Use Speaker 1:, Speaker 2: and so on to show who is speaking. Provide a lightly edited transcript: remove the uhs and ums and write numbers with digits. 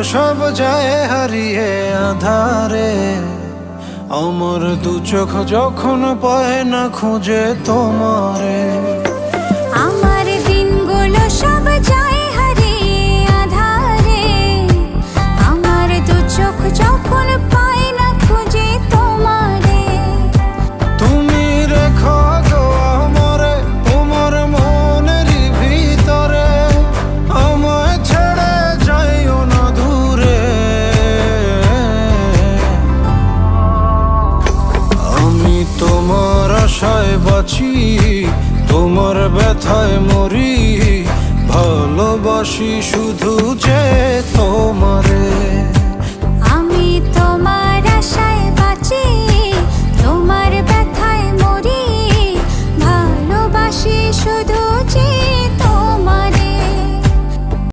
Speaker 1: সব যায় হারিয়ে আধারে, আমার দু চোখ যখন পায় না খুঁজে তোমারে।
Speaker 2: আমার দিনগুলো সব যায় হারিয়ে আধারে, আমার দু চোখ যখন পায় না খুঁজে তোমারে।
Speaker 1: তুমি রেখো গো আমারে তোমার মনেরই ভিতরে, আমায় ছেড়ে যাইও না দূরে। আমি তোমার আশায় বাঁচি, তোমার ব্যথায় মরি, ভালোবাসি শুধু যে তোমারে।